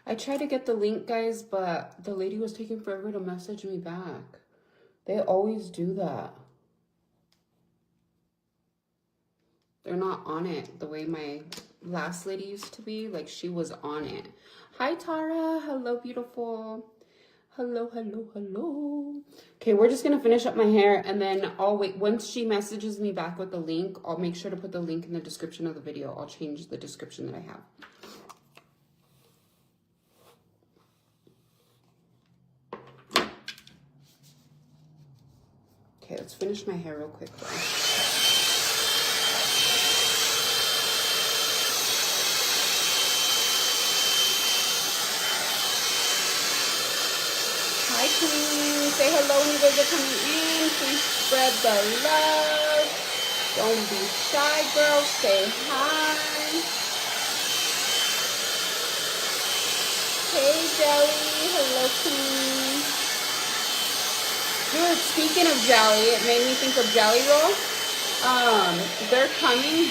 I tried to get the link, guys, but the lady was taking forever to message me back. They always do that. They're not on it the way my last lady used to be. Like, she was on it. Hi, Tara. Hello, beautiful. Hello, hello, hello. Okay, we're just going to finish up my hair, and then I'll wait. Once she messages me back with the link, I'll make sure to put the link in the description of the video. I'll change the description that I have. Okay, let's finish my hair real quick, though. Hi, queen. Say hello when you guys are coming in. Please spread the love. Don't be shy, girl. Say hi. Hey, Jelly. Hello, queen. Dude, speaking of Jelly, it made me think of Jelly Roll. They're coming.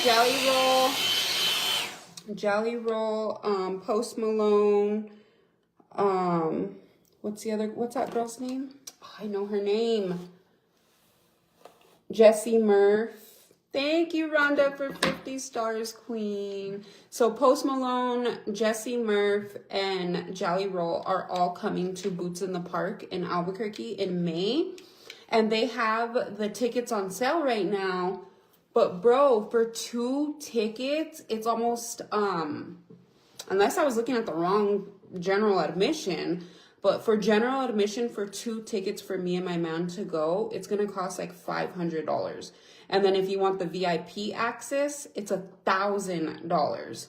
Jelly Roll, Post Malone, what's that girl's name? Oh, I know her name. Jessie Murph. Thank you, Rhonda, for 50 stars, queen. So Post Malone, Jessie Murph, and Jelly Roll are all coming to Boots in the Park in Albuquerque in May. And they have the tickets on sale right now. But bro, for 2 tickets, it's almost, unless I was looking at the wrong general admission, but for general admission for 2 tickets for me and my man to go, it's going to cost like $500. And then if you want the VIP access, it's $1,000.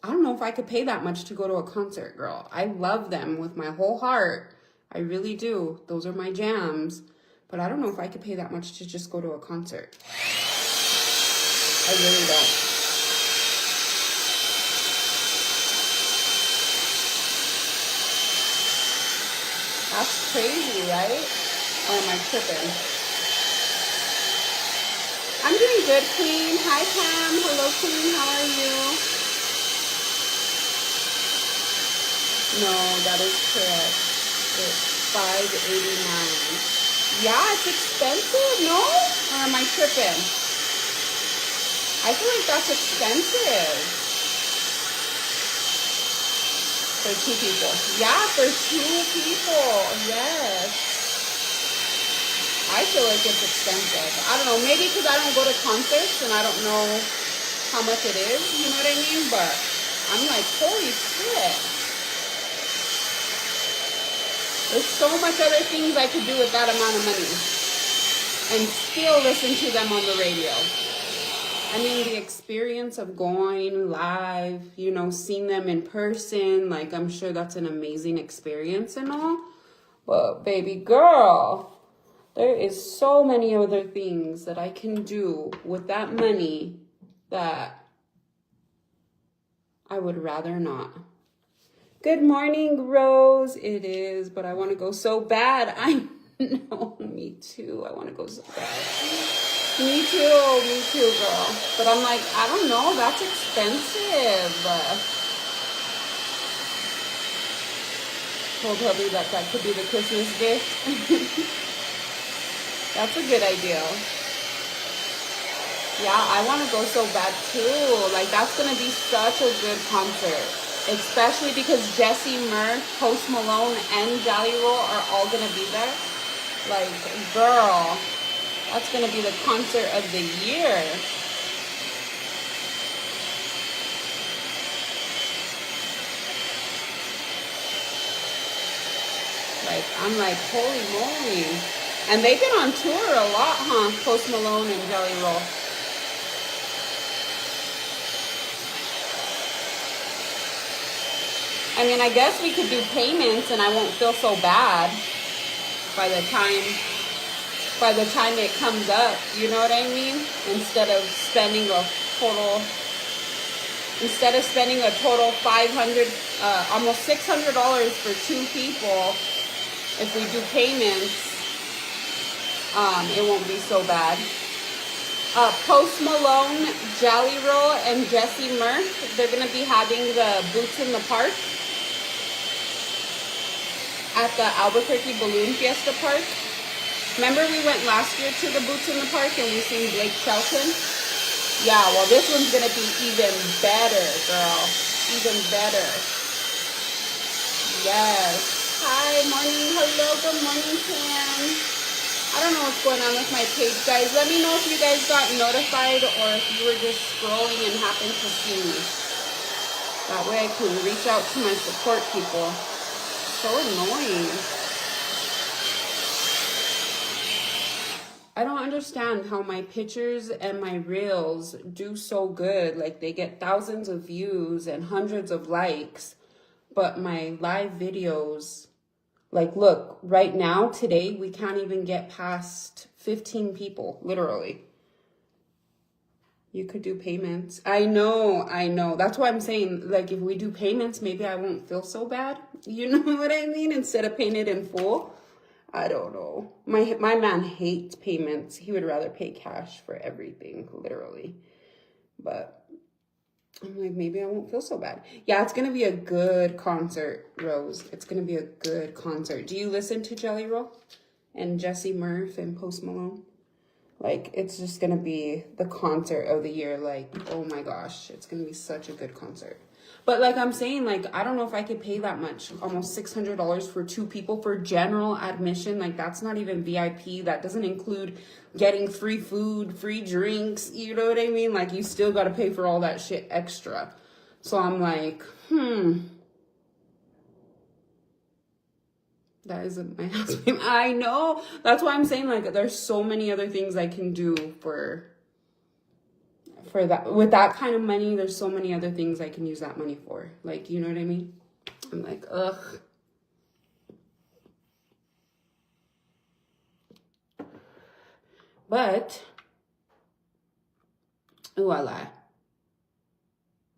I don't know if I could pay that much to go to a concert, girl. I love them with my whole heart. I really do. Those are my jams. But I don't know if I could pay that much to just go to a concert. I really don't. That's crazy, right? Or am I tripping? I'm doing good, queen. Hi, Pam. Hello, queen. How are you? No, that is correct. It's $589. Yeah, it's expensive, no? Or am I tripping? I feel like that's expensive. For 2 people. Yeah, for 2 people. Yes. I feel like it's expensive. I don't know. Maybe because I don't go to concerts and I don't know how much it is. You know what I mean? But I'm like, holy shit. There's so much other things I could do with that amount of money. And still listen to them on the radio. I mean, the experience of going live, you know, seeing them in person, like, I'm sure that's an amazing experience and all. But, baby girl, there is so many other things that I can do with that money that I would rather not. Good morning, Rose. It is, but I want to go so bad. I know, me too. I want to go so bad. Me too, girl. But I'm like, I don't know, that's expensive. Told hubby that could be the Christmas gift. That's a good idea. Yeah, I want to go so bad too. Like, that's going to be such a good concert. Especially because Jessie Murph, Post Malone, and Jelly Roll are all going to be there. Like, girl, that's going to be the concert of the year. Like, I'm like, holy moly. And they've been on tour a lot, huh? Post Malone and Jelly Roll. I mean, I guess we could do payments and I won't feel so bad by the time it comes up, you know what I mean? Instead of spending a total $500, almost $600 for 2 people, if we do payments, it won't be so bad. Post Malone, Jelly Roll, and Jessie Murph. They're going to be having the Boots in the Park at the Albuquerque Balloon Fiesta Park. Remember we went last year to the Boots in the Park and we seen Blake Shelton? Yeah, well, this one's going to be even better, girl. Even better. Yes. Hi, morning. Hello, good morning, Pam. I don't know what's going on with my page, guys. Let me know if you guys got notified or if you were just scrolling and happened to see me. That way I can reach out to my support people. So annoying. I don't understand how my pictures and my reels do so good. Like, they get thousands of views and hundreds of likes. But my live videos, like, look, right now, today, we can't even get past 15 people, literally. You could do payments. I know. That's why I'm saying, like, if we do payments, maybe I won't feel so bad. You know what I mean? Instead of paying it in full. I don't know. My man hates payments. He would rather pay cash for everything, literally. But I'm like, maybe I won't feel so bad. Yeah, it's going to be a good concert, Rose. It's going to be a good concert. Do you listen to Jelly Roll and Jessie Murph and Post Malone? Like, it's just going to be the concert of the year. Like, oh my gosh, it's going to be such a good concert. But like I'm saying, like, I don't know if I could pay that much, almost $600 for 2 people for general admission. Like, that's not even VIP. That doesn't include getting free food, free drinks. You know what I mean? Like, you still got to pay for all that shit extra. So I'm like, that isn't my house payment. I know. That's why I'm saying, like, there's so many other things I can do for that. With that kind of money, there's so many other things I can use that money for. Like, you know what I mean? I'm like, ugh. But, ooh, I lie.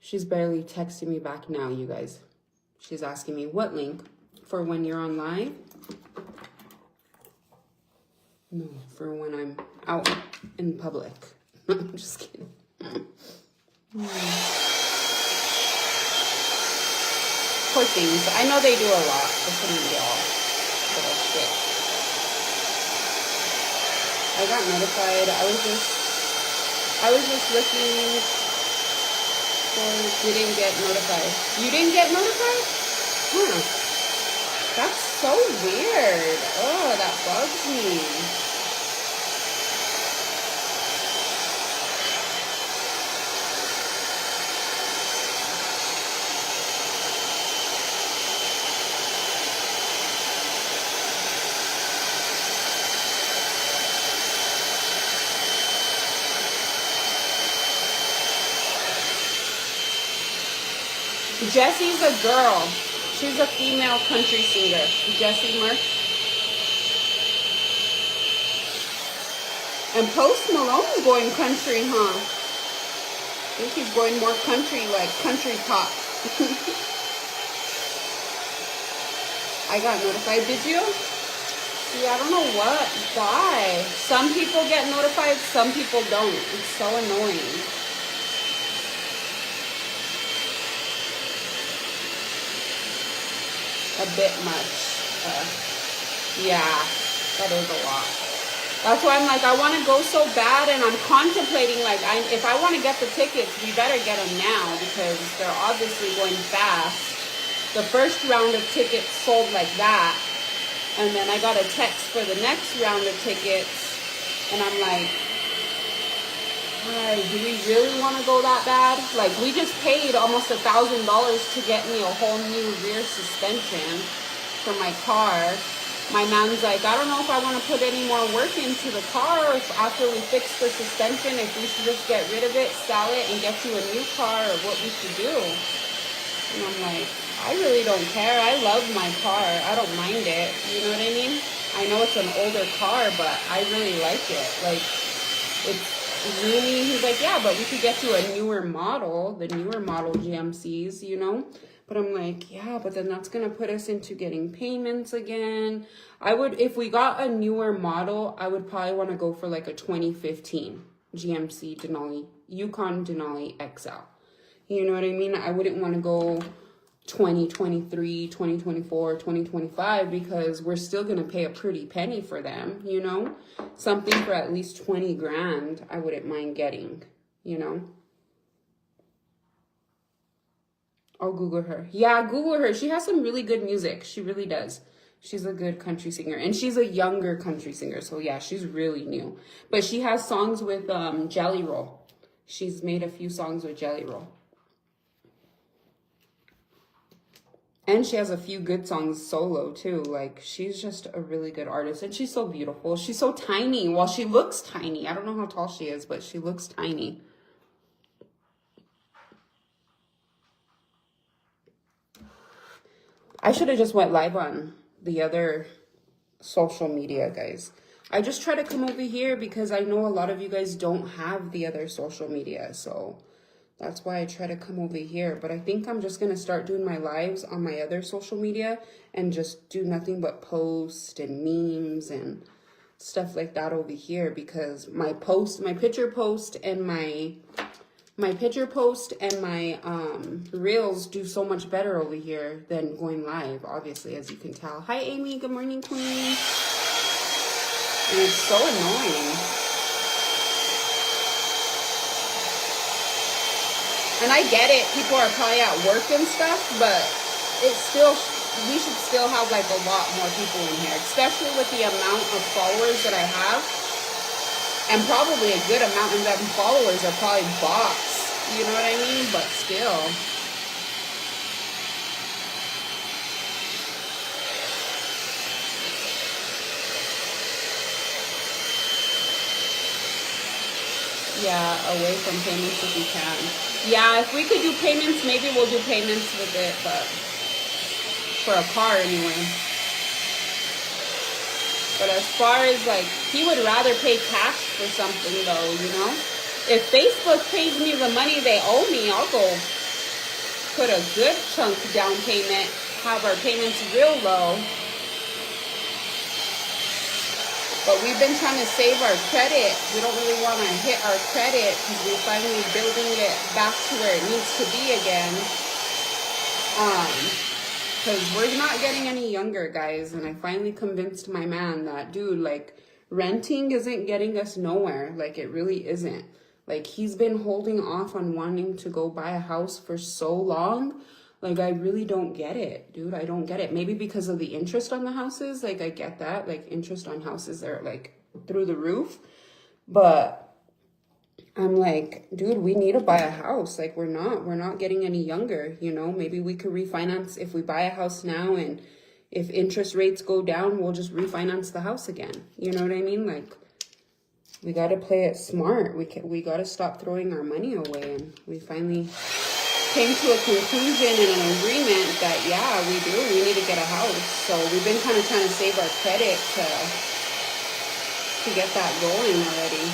She's barely texting me back now, you guys. She's asking me, what link? For when you're on live? No, for when I'm out in public. I'm just kidding. Poor things. I know they do a lot. Listen to y'all. Little shit. I got notified. I was just looking for. Didn't get notified. You didn't get notified? That's so weird. Oh, that bugs me. Jessie's a girl. She's a female country singer. Jessie Murph. And Post Malone's going country, huh? I think he's going more country, like country pop. I got notified. Did you? See, I don't know why. Some people get notified, some people don't. It's so annoying. A bit much. Yeah, that is a lot. That's why I'm like, I want to go so bad, and I'm contemplating, like, if I want to get the tickets, we better get them now, because they're obviously going fast. The first round of tickets sold like that, and then I got a text for the next round of tickets, and I'm like, do we really want to go that bad? Like, we just paid almost $1,000 to get me a whole new rear suspension for my car. My man's like, I don't know if I want to put any more work into the car, or if after we fix the suspension, if we should just get rid of it, sell it, and get you a new car, or what we should do. And I'm like, I really don't care. I love my car. I don't mind it. You know what I mean? I know it's an older car, but I really like it. Like, it's really, he's like, yeah, but we could get you a newer model, the newer model GMCs, you know? But I'm like, yeah, but then that's going to put us into getting payments again. I would, if we got a newer model, I would probably want to go for like a 2015. GMC Denali, Yukon Denali XL. You know what I mean? I wouldn't want to go 2023, 2024, 2025 because we're still going to pay a pretty penny for them, you know? Something for at least 20 grand, I wouldn't mind getting, you know? I'll Google her. Yeah, Google her. She has some really good music. She really does. She's a good country singer. And she's a younger country singer. So yeah, she's really new. But she has songs with Jelly Roll. She's made a few songs with Jelly Roll. And she has a few good songs solo too. Like, she's just a really good artist. And she's so beautiful. She's so tiny. Well, she looks tiny. I don't know how tall she is, but she looks tiny. I should have just went live on the other social media, guys. I just try to come over here because I know a lot of you guys don't have the other social media. So that's why I try to come over here. But I think I'm just going to start doing my lives on my other social media and just do nothing but post and memes and stuff like that over here, because my picture post and my reels do so much better over here than going live, obviously, as you can tell. Hi, Amy. Good morning, queen. And it's so annoying. And I get it. People are probably at work and stuff, but we should still have like a lot more people in here, especially with the amount of followers that I have. And probably a good amount of them followers are probably bots. You know what I mean? But still. Yeah, away from payments if you can. Yeah, if we could do payments, maybe we'll do payments with it, but for a car anyway. But as far as like, he would rather pay cash for something though, you know? If Facebook pays me the money they owe me, I'll go put a good chunk down payment, have our payments real low. But we've been trying to save our credit. We don't really want to hit our credit because we're finally building it back to where it needs to be again. Because we're not getting any younger, guys. And I finally convinced my man that, dude, like, renting isn't getting us nowhere. Like, it really isn't. Like, he's been holding off on wanting to go buy a house for so long. Like, I really don't get it, dude. I don't get it. Maybe because of the interest on the houses. Like, I get that. Like, interest on houses are, like, through the roof. But I'm like, dude, we need to buy a house. Like, we're not getting any younger, you know? Maybe we could refinance if we buy a house now, and if interest rates go down, we'll just refinance the house again. You know what I mean? Like, we got to play it smart. We got to stop throwing our money away. And we finally came to a conclusion and an agreement that, yeah, we need to get a house. So we've been kind of trying to save our credit to get that going already.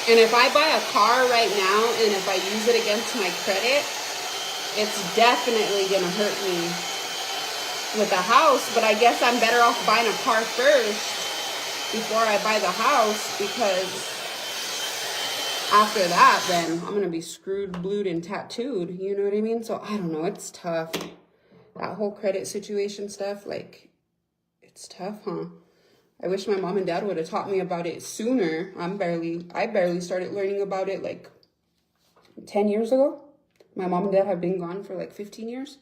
And if I buy a car right now and if I use it against my credit, it's definitely going to hurt me with a house. But I guess I'm better off buying a car first before I buy the house, because after that, then I'm going to be screwed, blued, and tattooed. You know what I mean? So I don't know. It's tough. That whole credit situation stuff, like, it's tough, huh? I wish my mom and dad would have taught me about it sooner. I barely started learning about it like 10 years ago. My mom and dad have been gone for like 15 years.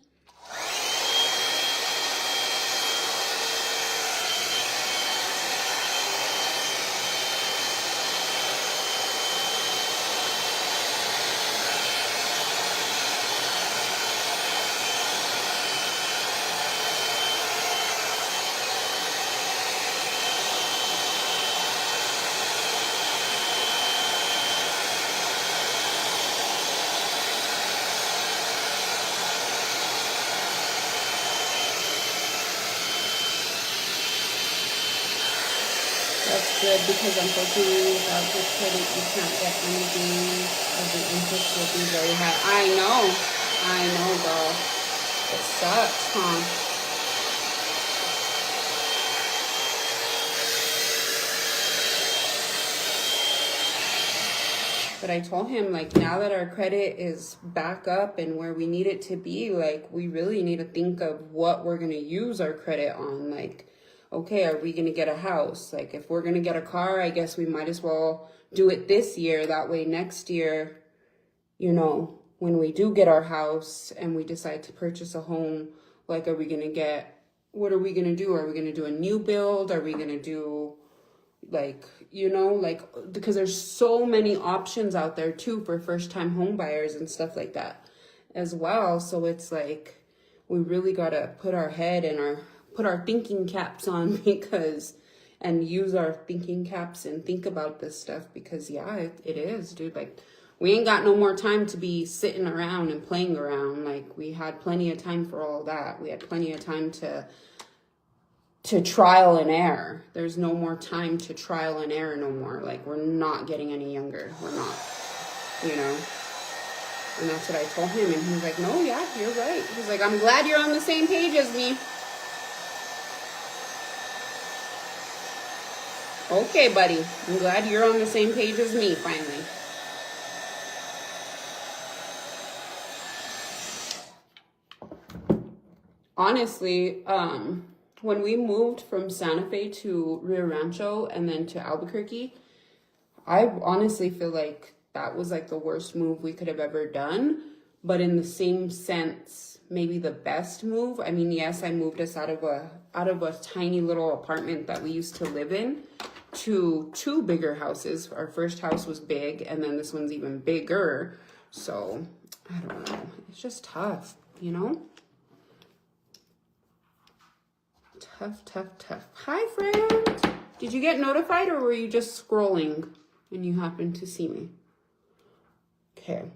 That's good, because unfortunately without good credit you can't get anything, of the interest will be very high. I know, girl. It sucks, huh? But I told him, like, now that our credit is back up and where we need it to be, like, we really need to think of what we're going to use our credit on. Like, okay, are we going to get a house? Like, if we're going to get a car, I guess we might as well do it this year. That way next year, you know, when we do get our house and we decide to purchase a home, like, are we going to get, what are we going to do? Are we going to do a new build? Are we going to do, like, you know, like, because there's so many options out there too for first-time home buyers and stuff like that as well. So it's like, we really got to put our head and put our thinking caps on and use our thinking caps and think about this stuff because, yeah, it is, dude. Like, we ain't got no more time to be sitting around and playing around. Like, we had plenty of time for all that. We had plenty of time to trial and error. There's no more time to trial and error no more. Like, we're not getting any younger. We're not, you know. And that's what I told him. And he was like, no, yeah, you're right. He's like, I'm glad you're on the same page as me. Okay, buddy. I'm glad you're on the same page as me, finally. Honestly, when we moved from Santa Fe to Rio Rancho and then to Albuquerque, I honestly feel like that was like the worst move we could have ever done. But in the same sense, maybe the best move. I mean, yes, I moved us out of a tiny little apartment that we used to live in to 2 bigger houses. Our first house was big, and then this one's even bigger. So I don't know. It's just tough, you know? Tough. Hi, friend. Did you get notified or were you just scrolling and you happened to see me? Okay.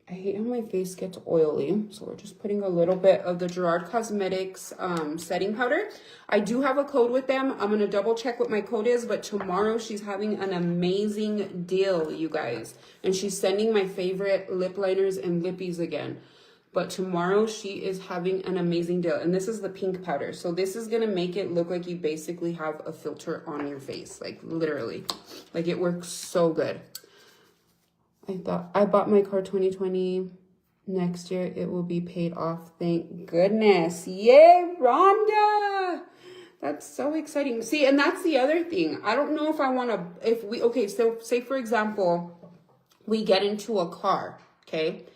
I hate how my face gets oily. So we're just putting a little bit of the Gerard Cosmetics setting powder. I do have a code with them. I'm going to double check what my code is. But tomorrow she's having an amazing deal, you guys. And she's sending my favorite lip liners and lippies again. But tomorrow she is having an amazing deal. And this is the pink powder. So this is going to make it look like you basically have a filter on your face. Like, literally. Like, it works so good. I bought my car 2020. Next year it will be paid off. Thank goodness. Yay, Rhonda! That's so exciting. See, and that's the other thing. I don't know if I want to, okay, so say for example, we get into a car, okay?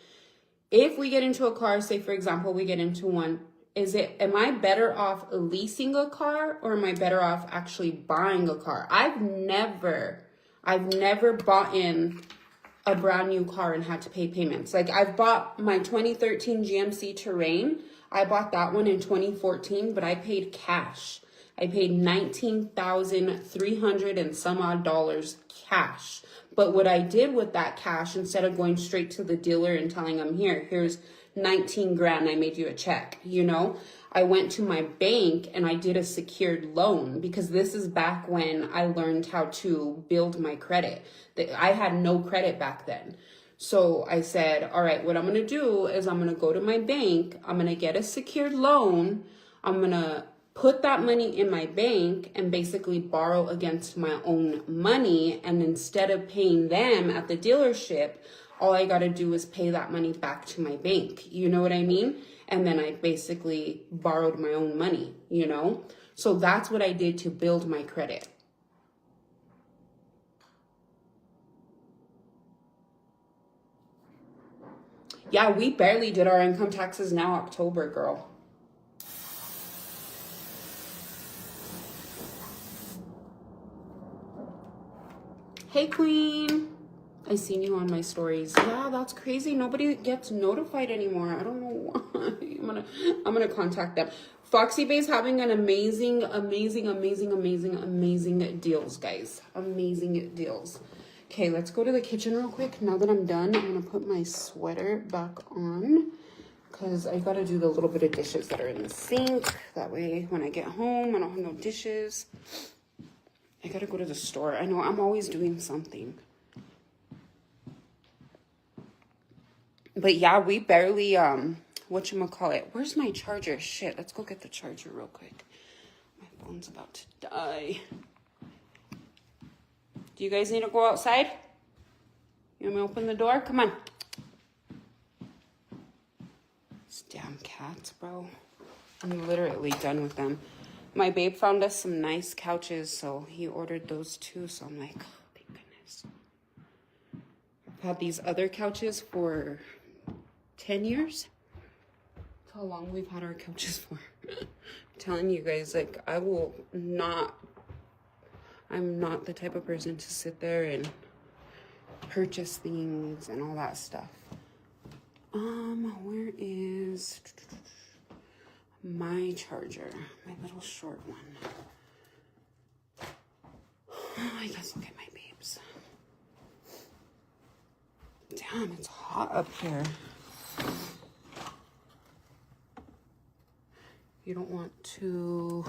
If we get into a car, say for example, we get into one, am I better off leasing a car or am I better off actually buying a car? I've never bought in a brand new car and had to pay payments. Like, I've bought my 2013 GMC Terrain. I bought that one in 2014, but I paid cash. I paid $19,300 and some odd dollars cash. But what I did with that cash, instead of going straight to the dealer and telling them, here's 19 grand, I made you a check, you know, I went to my bank and I did a secured loan because this is back when I learned how to build my credit. I had no credit back then. So I said, all right, what I'm going to do is I'm going to go to my bank. I'm going to get a secured loan. I'm going to put that money in my bank and basically borrow against my own money. And instead of paying them at the dealership, all I got to do is pay that money back to my bank. You know what I mean? And then I basically borrowed my own money, you know? So that's what I did to build my credit. Yeah, we barely did our income taxes now, October, girl. Hey, Queen. I seen you on my stories. Yeah, that's crazy. Nobody gets notified anymore. I don't know why. I'm gonna contact them. Foxy Bay's having an amazing deals, guys. Amazing deals. Okay, let's go to the kitchen real quick. Now that I'm done, I'm gonna put my sweater back on because I gotta do the little bit of dishes that are in the sink. That way, when I get home, I don't have no dishes. I gotta go to the store. I know I'm always doing something. But yeah, we barely, whatchamacallit. Where's my charger? Shit, let's go get the charger real quick. My phone's about to die. Do you guys need to go outside? You want me to open the door? Come on. These damn cats, bro. I'm literally done with them. My babe found us some nice couches, so he ordered those too. So I'm like, oh, thank goodness. I've had these other couches for 10 years. That's how long we've had our couches for. I'm telling you guys, like, I'm not the type of person to sit there and purchase things and all that stuff. Where is my charger? My little short one. I guess I'll get my babes. Damn, it's hot up here. You don't want to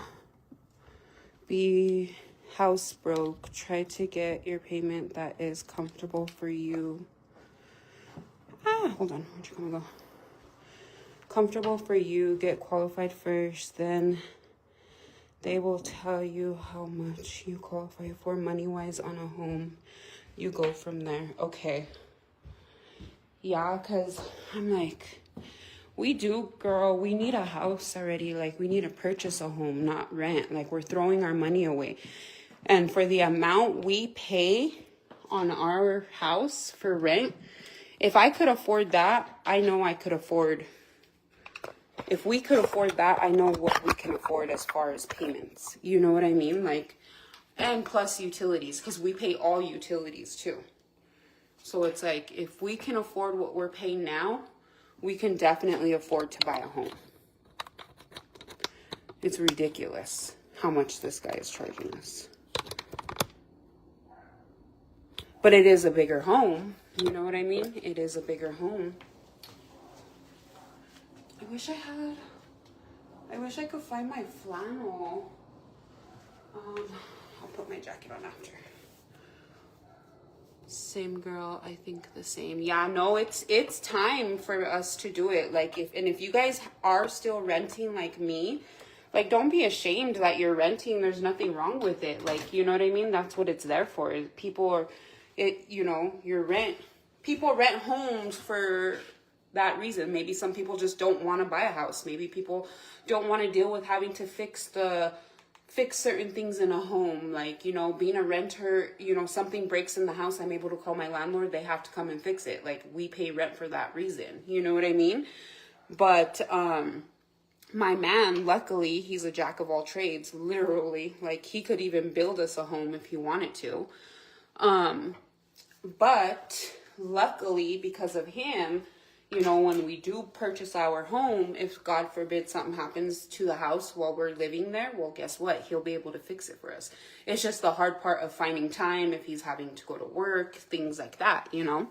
be house broke. Try to get your payment that is comfortable for you. Hold on. Where'd you gonna go? Comfortable for you. Get qualified first. Then they will tell you how much you qualify for money-wise on a home. You go from there. Okay. Yeah, because I'm like, we need a house already. Like, we need to purchase a home, not rent. Like, we're throwing our money away. And for the amount we pay on our house for rent, if I could afford that, I know I could afford. If we could afford that, I know what we can afford as far as payments. You know what I mean? Like, and plus utilities, because we pay all utilities too. So it's like, if we can afford what we're paying now, we can definitely afford to buy a home. It's ridiculous how much this guy is charging us. But it is a bigger home. You know what I mean? It is a bigger home. I wish I could find my flannel. I'll put my jacket on after. Same girl, I think the same. Yeah, no, it's time for us to do it. Like, if you guys are still renting like me, like, don't be ashamed that you're renting. There's nothing wrong with it. Like, you know what I mean? That's what it's there for. People rent homes for that reason. Maybe some people just don't want to buy a house. Maybe people don't want to deal with having to fix certain things in a home. Like, you know, being a renter, you know, something breaks in the house, I'm able to call my landlord. They have to come and fix it. Like, we pay rent for that reason. You know what I mean? But, my man, luckily, he's a jack of all trades, literally. Like, he could even build us a home if he wanted to. But luckily, because of him, you know, when we do purchase our home, if God forbid something happens to the house while we're living there, well, guess what? He'll be able to fix it for us. It's just the hard part of finding time if he's having to go to work, things like that, you know?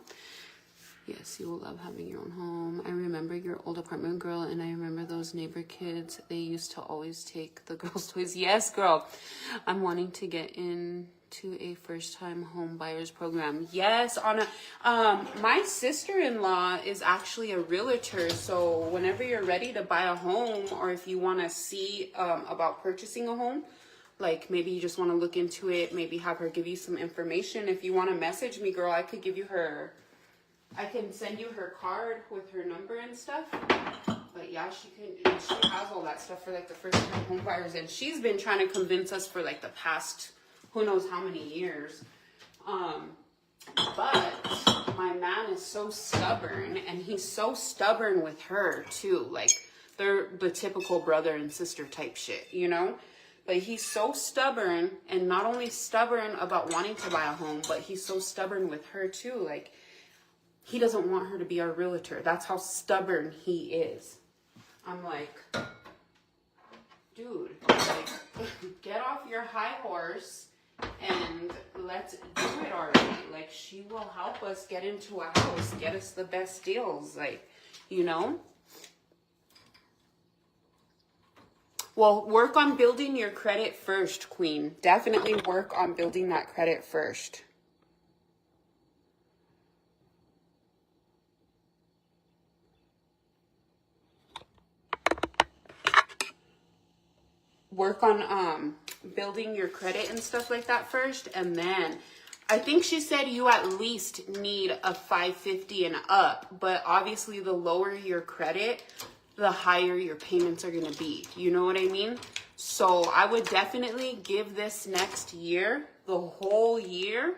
Yes, you will love having your own home. I remember your old apartment, girl, and I remember those neighbor kids. They used to always take the girls' toys. Yes, girl. I'm wanting to get into a first-time home buyers program. Yes, my sister-in-law is actually a realtor, so whenever you're ready to buy a home, or if you want to see about purchasing a home, like maybe you just want to look into it, maybe have her give you some information. If you want to message me, girl, I could give you I can send you her card with her number and stuff. But yeah, she has all that stuff for like the first time home buyers. And she's been trying to convince us for like the past, who knows how many years. But my man is so stubborn, and he's so stubborn with her too. Like, they're the typical brother and sister type shit, you know? But he's so stubborn, and not only stubborn about wanting to buy a home, but he's so stubborn with her too. Like, he doesn't want her to be our realtor. That's how stubborn he is. I'm like, dude, like, get off your high horse and let's do it already. Like, she will help us get into a house, get us the best deals, like, you know? Well, work on building your credit first, Queen. Definitely work on building that credit first. Work on building your credit and stuff like that first, and then I think she said you at least need a 550 and up, but obviously the lower your credit, the higher your payments are going to be. You know what I mean? So I would definitely give this next year, the whole year,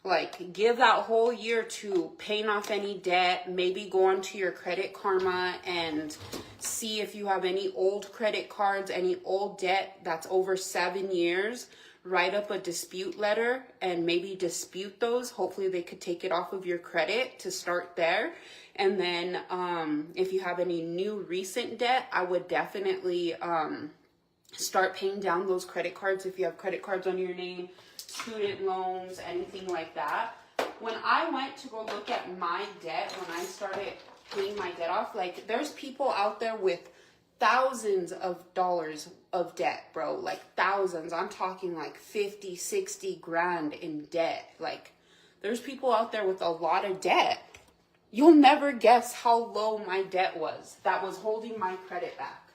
like give that whole year to paying off any debt, maybe go onto your Credit Karma and see if you have any old credit cards, any old debt that's over 7 years. Write up a dispute letter and maybe dispute those. Hopefully they could take it off of your credit to start there. And then if you have any new recent debt, I would definitely start paying down those credit cards if you have credit cards under your name, student loans, anything like that. When I went to go look at my debt, when I started paying my debt off, like there's people out there with thousands of dollars of debt, bro. Like thousands. I'm talking like 50, 60 grand in debt. Like there's people out there with a lot of debt. You'll never guess how low my debt was that was holding my credit back.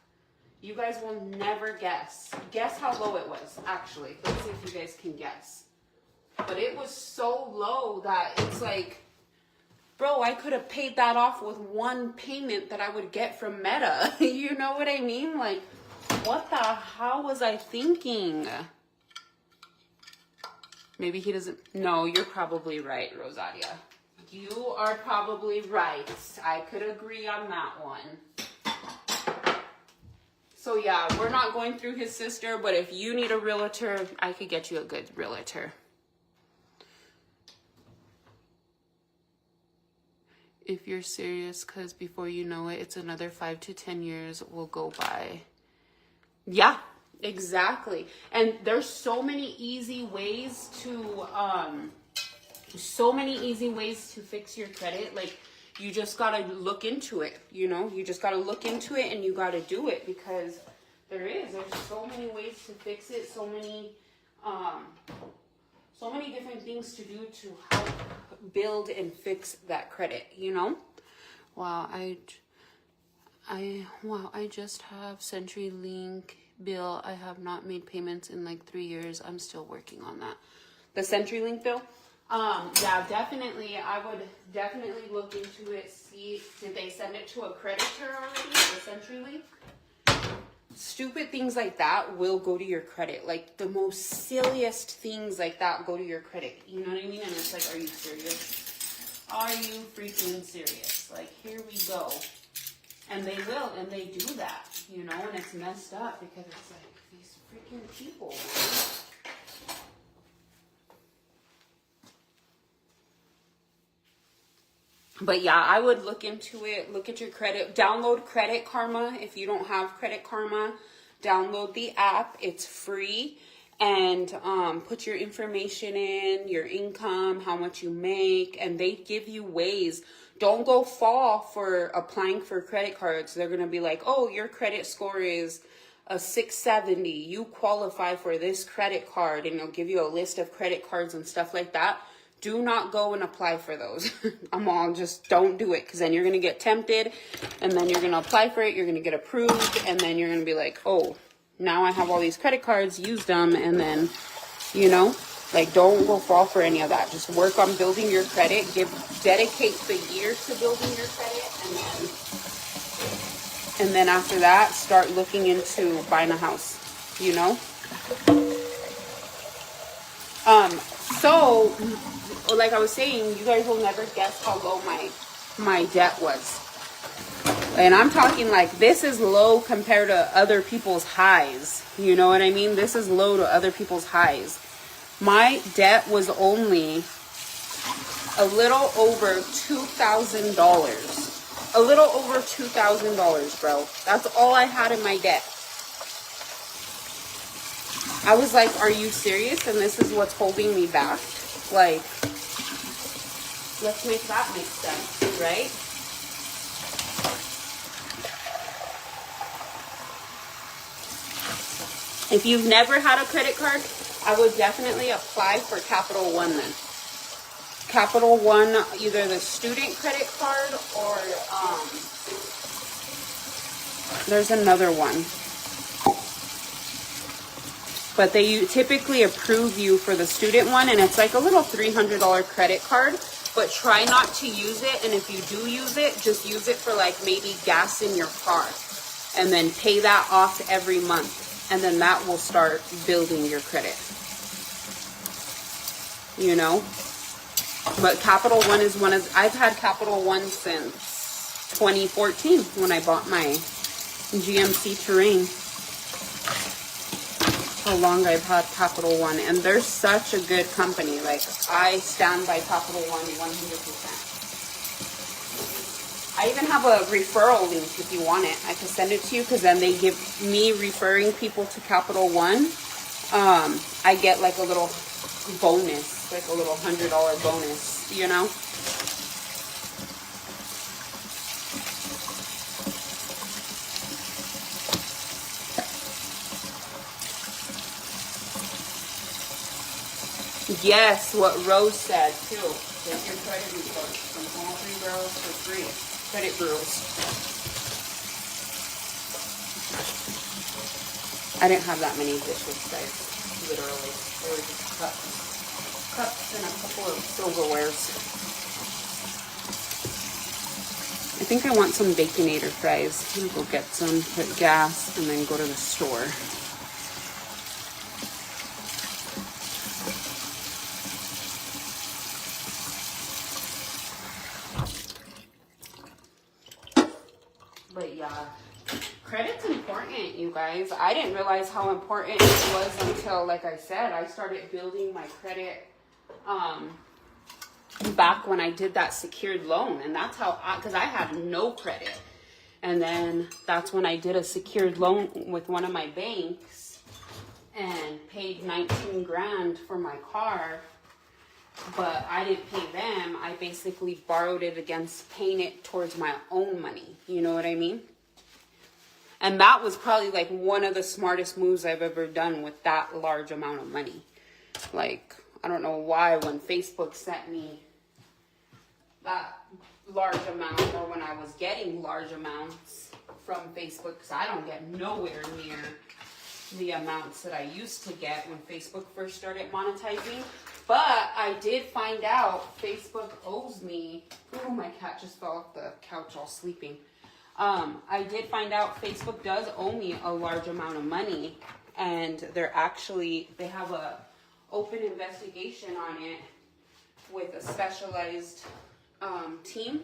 You guys will never guess. Guess how low it was, actually. Let's see if you guys can guess. But it was so low that it's like, bro, I could have paid that off with one payment that I would get from Meta. You know what I mean? Like, what the hell was I thinking? Maybe he doesn't. No, you're probably right, Rosadia. You are probably right. I could agree on that one. So yeah, we're not going through his sister, but if you need a realtor, I could get you a good realtor. If you're serious, because before you know it, it's another 5 to 10 years will go by. Yeah, exactly. And there's so many easy ways to fix your credit. Like, you just gotta look into it, you know? You just gotta look into it and you gotta do it, because there's so many ways to fix it, so many different things to do to help build and fix that credit, you know? Wow, I just have CenturyLink bill. I have not made payments in like 3 years. I'm still working on that. The CenturyLink bill? Yeah, definitely. I would definitely look into it. See, did they send it to a creditor already? The CenturyLink? Stupid things like that will go to your credit. Like the most silliest things like that go to your credit. You know what I mean? And it's like, are you serious? Are you freaking serious? Like, here we go. And they will, and they do that, you know, and it's messed up because it's like these freaking people, man. But yeah, I would look into it, look at your credit, download Credit Karma. If you don't have Credit Karma, download the app. It's free. And put your information in, your income, how much you make, and they give you ways. Don't go fall for applying for credit cards. They're going to be like, oh, your credit score is a 670. You qualify for this credit card, and they'll give you a list of credit cards and stuff like that. Do not go and apply for those. Just don't do it, because then you're going to get tempted, and then you're going to apply for it, you're going to get approved, and then you're going to be like, oh, now I have all these credit cards, use them, and then, you know, like, don't go fall for any of that. Just work on building your credit, dedicate the year to building your credit, and then after that, start looking into buying a house, you know? So, like I was saying, you guys will never guess how low my debt was. And I'm talking like, this is low compared to other people's highs. You know what I mean? This is low to other people's highs. My debt was only a little over $2,000. A little over $2,000, bro. That's all I had in my debt. I was like, are you serious? And this is what's holding me back? Like, let's make that make sense, right? If you've never had a credit card, I would definitely apply for Capital One then. Capital One, either the student credit card or there's another one. but they typically approve you for the student one, and it's like a little $300 credit card, but try not to use it. And if you do use it, just use it for like maybe gas in your car, and then pay that off every month, and then that will start building your credit, you know. But Capital One is one of, I've had Capital One since 2014 when I bought my GMC Terrain. How long I've had Capital One, and they're such a good company. Like, I stand by Capital One 100%. I even have a referral link if you want it. I can send it to you, because then they give me referring people to Capital One. I get like a little bonus, like a little $100 bonus, you know. Yes, what Rose said too. Get your credit report from all 3 girls for free. Credit bureaus. I didn't have that many dishes, guys. Literally. They were just cups and a couple of silverwares. I think I want some Baconator fries. I'm gonna go get some, put gas, and then go to the store. But yeah, credit's important, you guys. I didn't realize how important it was until, like I said, I started building my credit back when I did that secured loan. And that's how, because I had no credit. And then that's when I did a secured loan with one of my banks and paid 19 grand for my car. But I didn't pay them. I basically borrowed it against paying it towards my own money. You know what I mean? And that was probably like one of the smartest moves I've ever done with that large amount of money. Like, I don't know why when Facebook sent me that large amount, or when I was getting large amounts from Facebook, because I don't get nowhere near the amounts that I used to get when Facebook first started monetizing. But I did find out Facebook owes me, oh, my cat just fell off the couch all sleeping. I did find out Facebook does owe me a large amount of money, and they have a open investigation on it with a specialized team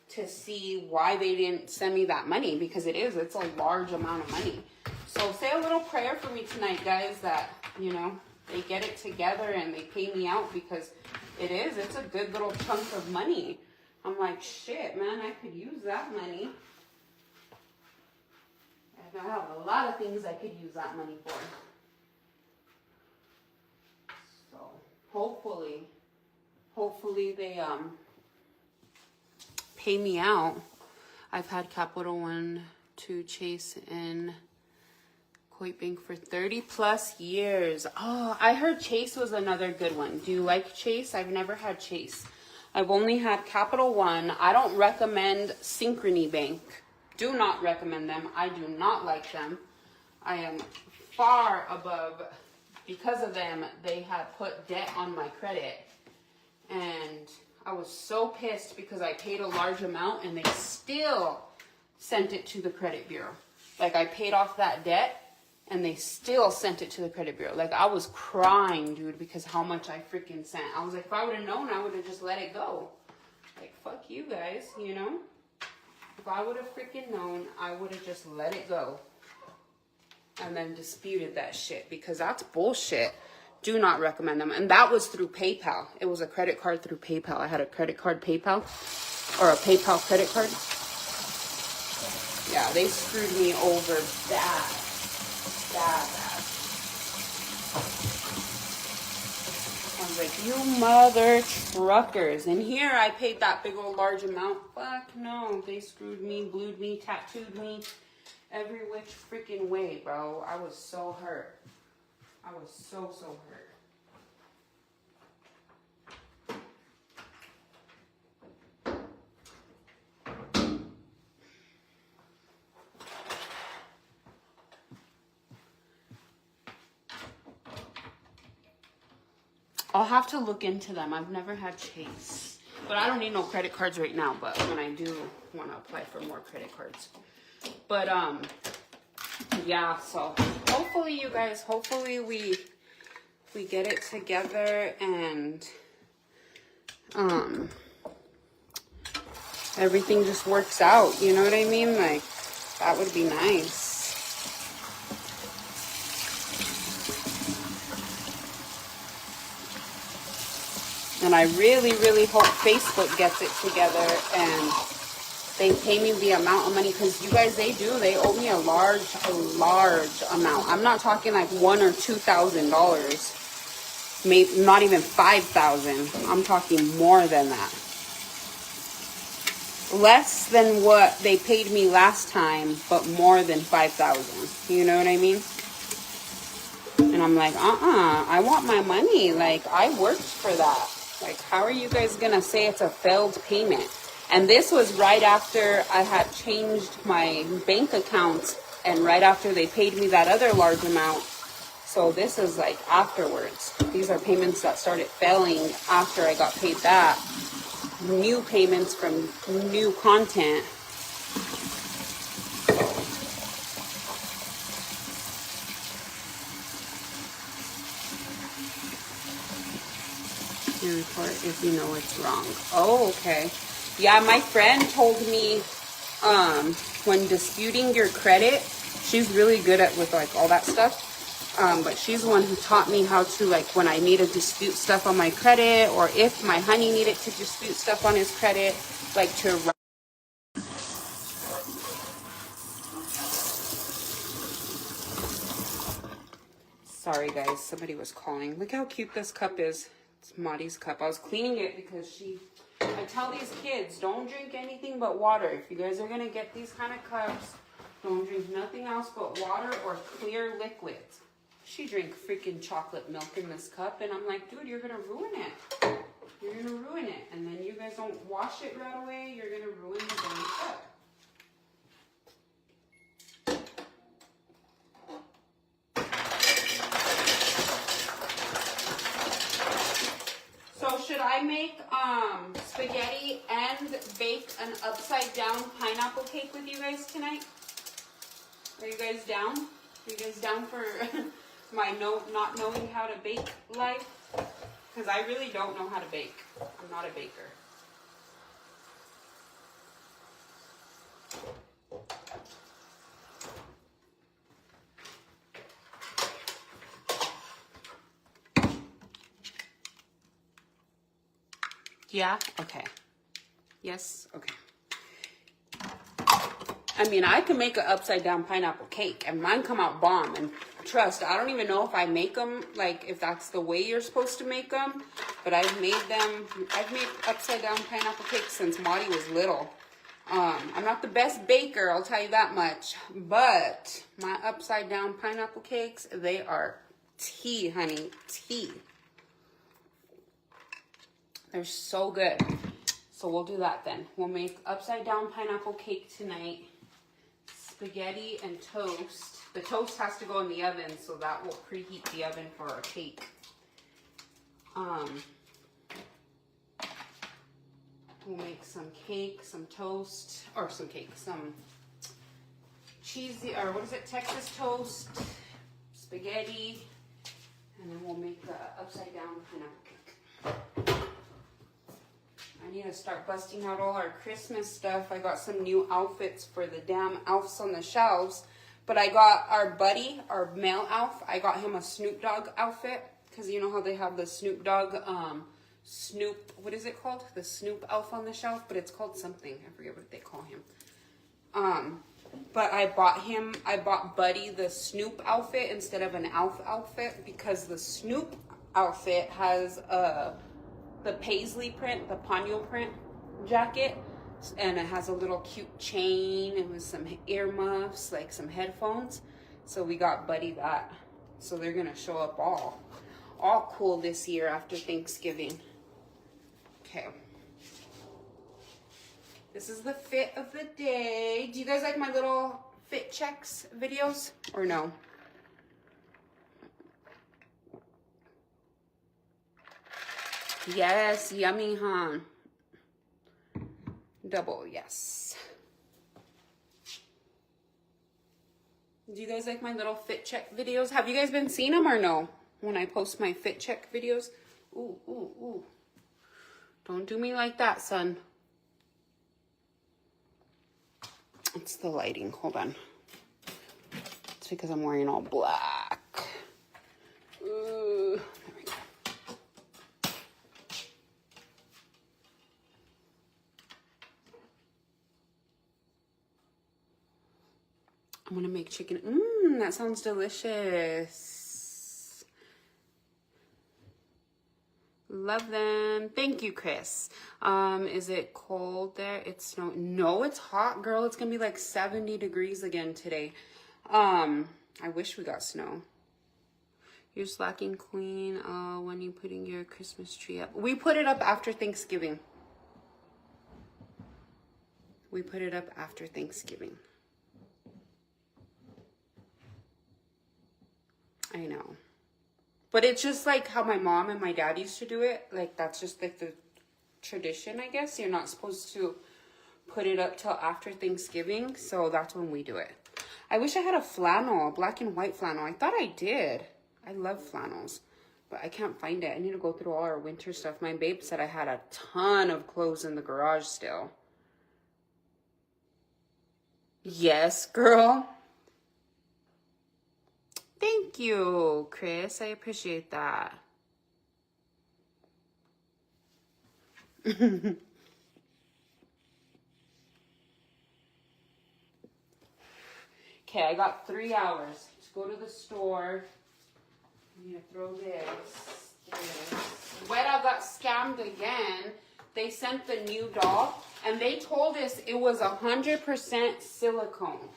to see why they didn't send me that money, because it's a large amount of money. So say a little prayer for me tonight, guys, that, you know, they get it together and they pay me out, because it's a good little chunk of money. I'm like, shit, man, I could use that money. I have a lot of things I could use that money for. So hopefully they pay me out. I've had Capital One, to Chase, and Coit Bank for 30 plus years. Oh, I heard Chase was another good one. Do you like Chase? I've never had Chase. I've only had Capital One. I don't recommend Synchrony Bank. Do not recommend them. I do not like them. I am far above, because of them, they had put debt on my credit. And I was so pissed because I paid a large amount and they still sent it to the credit bureau. Like, I paid off that debt and they still sent it to the credit bureau. Like, I was crying, dude, because how much I freaking sent. I was like, if I would have known, I would have just let it go. Like, fuck you guys, you know? If I would have freaking known, I would have just let it go. And then disputed that shit, because that's bullshit. Do not recommend them. And that was through PayPal. It was a credit card through PayPal. I had a credit card PayPal, or a PayPal credit card. Yeah, they screwed me over bad. Bad. I was like, you mother truckers. And here I paid that big old large amount. Fuck no. They screwed me, blued me, tattooed me. Every which freaking way, bro. I was so hurt. I was so hurt. I'll have to look into them. I've never had Chase. But I don't need no credit cards right now. But when I do want to apply for more credit cards. But, yeah. So, hopefully, you guys, hopefully we get it together and, everything just works out. You know what I mean? Like, that would be nice. And I really, really hope Facebook gets it together and they pay me the amount of money, because you guys, they owe me a large amount. I'm not talking like $1,000 or $2,000, maybe not even $5,000. I'm talking more than that. Less than what they paid me last time, but more than $5,000. You know what I mean? And I'm like, I want my money. Like, I worked for that. Like, how are you guys gonna say it's a failed payment? And this was right after I had changed my bank account and right after they paid me that other large amount. So this is like afterwards. These are payments that started failing after I got paid that. New payments from new content. Report if you know it's wrong. Oh, okay. Yeah, my friend told me when disputing your credit, she's really good at with like all that stuff. But she's the one who taught me how to, like, when I need to dispute stuff on my credit, or if my honey needed to dispute stuff on his credit, like to. Sorry guys, somebody was calling. Look how cute this cup is. It's Maddie's cup. I was cleaning it because I tell these kids, don't drink anything but water. If you guys are going to get these kind of cups, don't drink nothing else but water or clear liquids. She drank freaking chocolate milk in this cup, and I'm like, dude, you're going to ruin it. You're going to ruin it. And then you guys don't wash it right away, you're going to ruin the damn cup. So should I make spaghetti and bake an upside down pineapple cake with you guys tonight? Are you guys down? Are you guys down for my not knowing how to bake life? Because I really don't know how to bake. I'm not a baker. Yeah? Okay. Yes? Okay. I mean, I can make an upside down pineapple cake and mine come out bomb. And trust, I don't even know if I make them, like, if that's the way you're supposed to make them. But I've made upside down pineapple cakes since Maddie was little. I'm not the best baker, I'll tell you that much. But my upside down pineapple cakes, they are tea, honey. Tea. They're so good. So we'll do that then. We'll make upside down pineapple cake tonight. Spaghetti and toast. The toast has to go in the oven, so that will preheat the oven for our cake. We'll make some cake, some toast, or some cheesy, or what is it, Texas toast, spaghetti, and then we'll make the upside down pineapple cake. I need to start busting out all our Christmas stuff. I got some new outfits for the damn elves on the shelves. But I got our buddy, our male elf, I got him a Snoop Dogg outfit. Because you know how they have the Snoop Dogg, what is it called? The Snoop elf on the shelf, but it's called something. I forget what they call him. But I bought Buddy the Snoop outfit instead of an elf outfit. Because the Snoop outfit has the paisley print, the paño print jacket, and it has a little cute chain and with some earmuffs, like some headphones. So we got Buddy that. So they're gonna show up all cool this year after Thanksgiving. Okay. This is the fit of the day. Do you guys like my little fit checks videos or no? Yes, yummy, huh? Double, yes. Do you guys like my little fit check videos? Have you guys been seeing them or no? When I post my fit check videos? Ooh, ooh, ooh. Don't do me like that, son. It's the lighting. Hold on. It's because I'm wearing all black. Ooh. There we go. I'm gonna make chicken. That sounds delicious. Love them. Thank you, Chris. Is it cold there? It's snow. No, it's hot, girl. It's gonna be like 70 degrees again today. I wish we got snow. You're slacking, queen. When you putting your Christmas tree up? We put it up after Thanksgiving. We put it up after Thanksgiving. I know. But it's just like how my mom and my dad used to do it. Like, that's just like the tradition, I guess. You're not supposed to put it up till after Thanksgiving. So that's when we do it. I wish I had a flannel, a black and white flannel. I thought I did. I love flannels. But I can't find it. I need to go through all our winter stuff. My babe said I had a ton of clothes in the garage still. Yes, girl. Thank you, Chris. I appreciate that. Okay, I got 3 hours. Let's go to the store. I'm gonna throw this. Weta got scammed again. They sent the new doll, and they told us it was 100% silicone.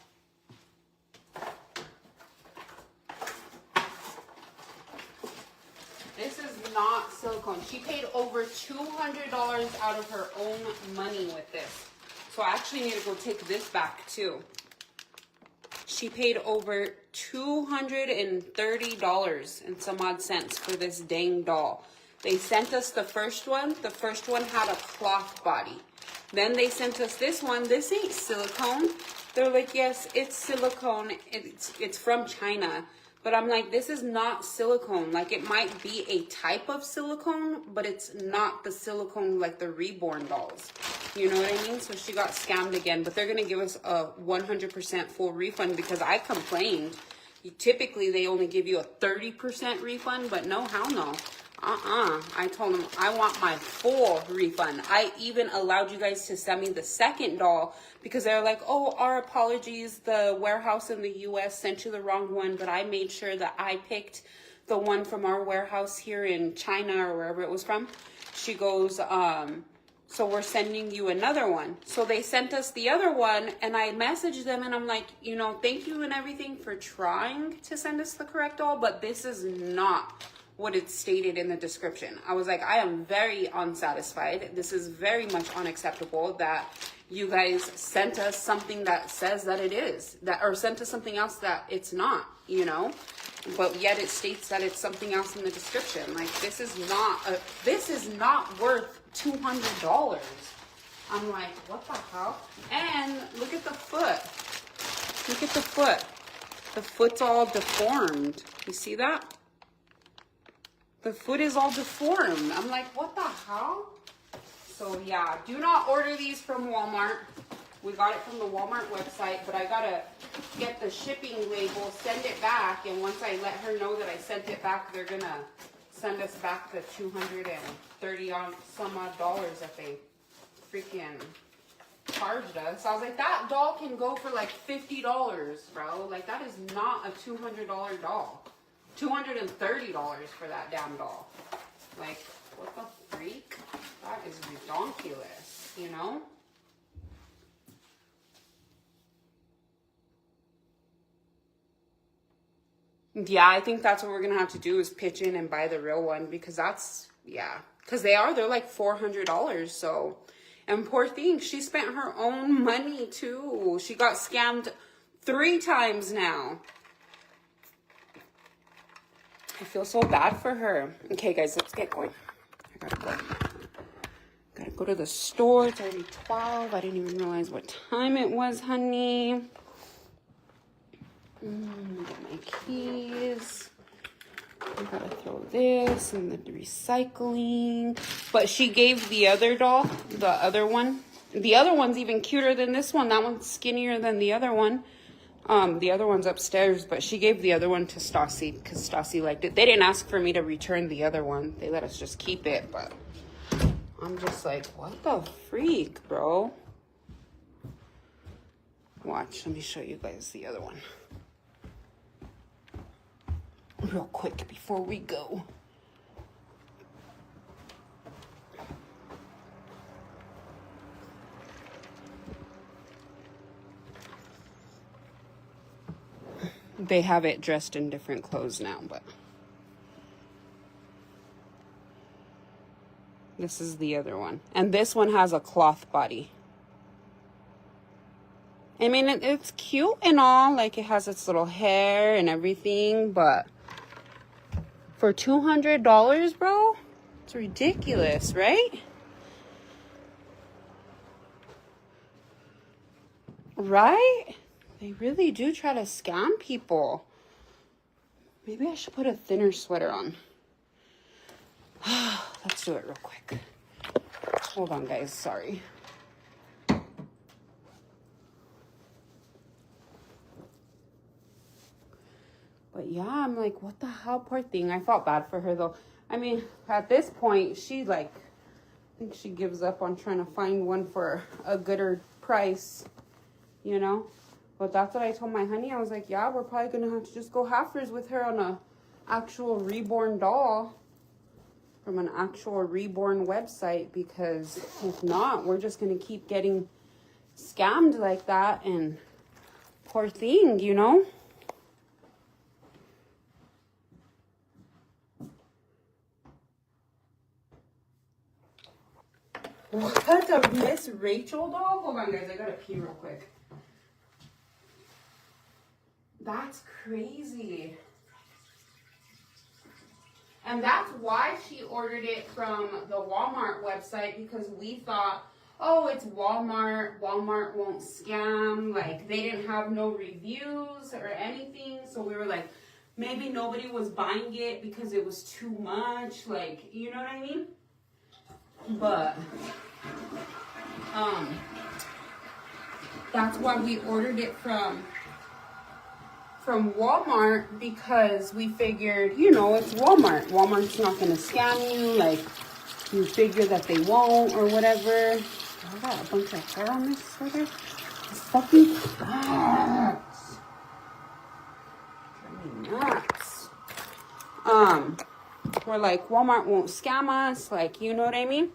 This is not silicone. She paid over $200 out of her own money with this. So I actually need to go take this back too. She paid over $230 and some odd cents for this dang doll. They sent us the first one. The first one had a cloth body. Then they sent us this one. This ain't silicone. They're like, yes, it's silicone. It's from China. But I'm like, this is not silicone. Like, it might be a type of silicone, but it's not the silicone like the reborn dolls. You know what I mean? So she got scammed again. But they're going to give us a 100% full refund because I complained. Typically, they only give you a 30% refund, but no, hell no. I told them I want my full refund. I even allowed you guys to send me the second doll because they're like, oh, our apologies. The warehouse in the US sent you the wrong one, but I made sure that I picked the one from our warehouse here in China or wherever it was from. She goes, so we're sending you another one. So they sent us the other one, and I messaged them, and I'm like, you know, thank you and everything for trying to send us the correct doll, but this is not what it stated in the description. I was like, I am very unsatisfied. This is very much unacceptable that you guys sent us something that says that it is, that, or sent us something else that it's not, you know? But yet it states that it's something else in the description. Like, this is not worth $200. I'm like, what the hell? And look at the foot. Look at the foot. The foot's all deformed. You see that? The foot is all deformed. I'm like, what the hell? So yeah, do not order these from Walmart. We got it from the Walmart website, but I gotta get the shipping label, send it back, and once I let her know that I sent it back, they're gonna send us back the $230 some odd dollars that they freaking charged us. I was like, that doll can go for like $50, bro. Like, that is not a $200 doll. $230 for that damn doll. Like, what the freak? That is ridiculous, you know? Yeah, I think that's what we're gonna have to do is pitch in and buy the real one because that's, yeah. Because they're like $400, so. And poor thing, she spent her own money too. She got scammed 3 times now. I feel so bad for her. Okay, guys, let's get going. I Gotta go to the store. It's already 12. I didn't even realize what time it was, honey. Get my keys. I gotta throw this in the recycling. But she gave the other doll, the other one. The other one's even cuter than this one. That one's skinnier than the other one. The other one's upstairs, but she gave the other one to Stassi because Stassi liked it. They didn't ask for me to return the other one. They let us just keep it, but I'm just like, what the freak, bro? Watch, let me show you guys the other one. Real quick before we go. They have it dressed in different clothes now, but this is the other one. And this one has a cloth body. I mean, it's cute and all. Like, it has its little hair and everything, but for $200, bro? It's ridiculous, right? Right? They really do try to scam people. Maybe I should put a thinner sweater on. Let's do it real quick. Hold on, guys. Sorry. But yeah, I'm like, what the hell, poor thing. I felt bad for her, though. I mean, at this point, she, like, I think she gives up on trying to find one for a gooder price, you know? But that's what I told my honey. I was like, yeah, we're probably going to have to just go halfers with her on a actual reborn doll from an actual reborn website, because if not, we're just going to keep getting scammed like that, and poor thing, you know? What, a Miss Rachel doll? Hold on, guys. I gotta pee real quick. That's crazy. And that's why she ordered it from the Walmart website, because we thought, oh, it's Walmart. Walmart won't scam. Like, they didn't have no reviews or anything. So we were like, maybe nobody was buying it because it was too much. Like, you know what I mean? But that's why we ordered it from Walmart, because we figured, you know, it's Walmart. Walmart's not going to scam you. Like, you figure that they won't or whatever. I got a bunch of hair on this sweater. It's fucking nuts. Nuts. We're like, Walmart won't scam us. Like, you know what I mean?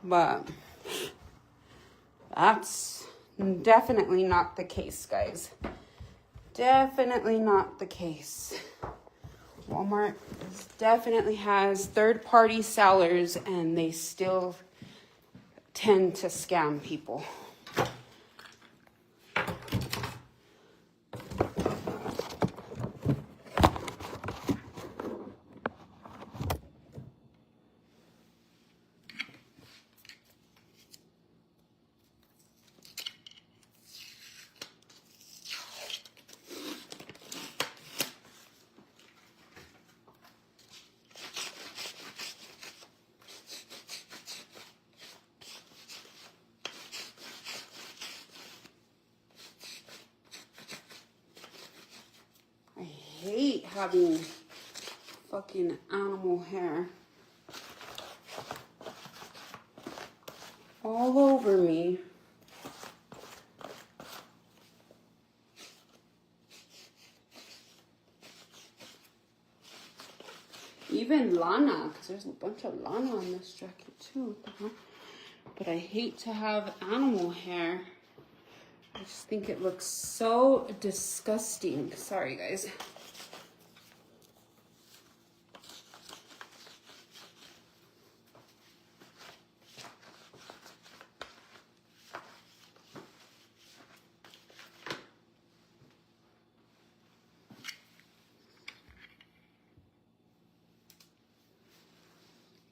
But that's definitely not the case, guys. Definitely not the case. Walmart definitely has third-party sellers, and they still tend to scam people. Hate having fucking animal hair all over me. Even Lana, because there's a bunch of Lana on this jacket too. But I hate to have animal hair. I just think it looks so disgusting. Sorry, guys.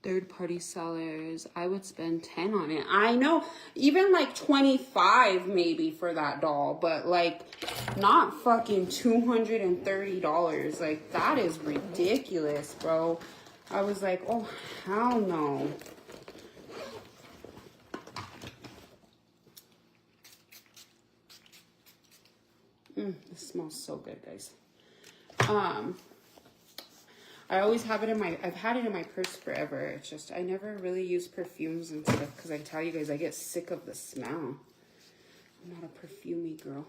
Third-party sellers, I would spend 10 on it. I know, even like 25 maybe for that doll, but like not fucking $230. Like that is ridiculous, bro. I was like, oh, hell no. This smells so good, guys. I always have it in my, I've had it in my purse forever. It's just, I never really use perfumes and stuff because I tell you guys, I get sick of the smell. I'm not a perfumey girl.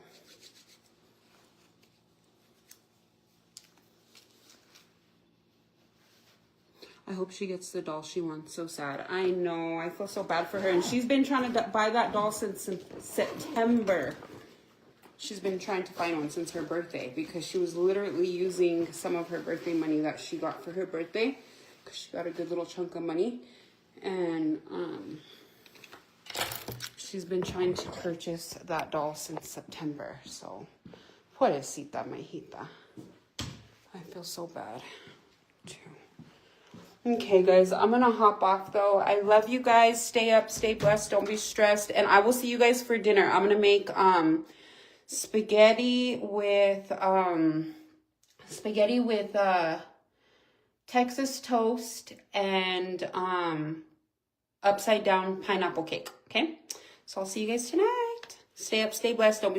I hope she gets the doll she wants. So sad. I know. I feel so bad for her. And she's been trying to buy that doll since September. She's been trying to find one since her birthday because she was literally using some of her birthday money that she got for her birthday because she got a good little chunk of money. And she's been trying to purchase that doll since September. So, pobrecita, mijita. I feel so bad too. Okay, guys, I'm gonna hop off though. I love you guys. Stay up, stay blessed, don't be stressed, and I will see you guys for dinner. I'm gonna make spaghetti with Texas toast and upside down pineapple cake. Okay, so I'll see you guys tonight. Stay up, stay blessed, don't be stressed.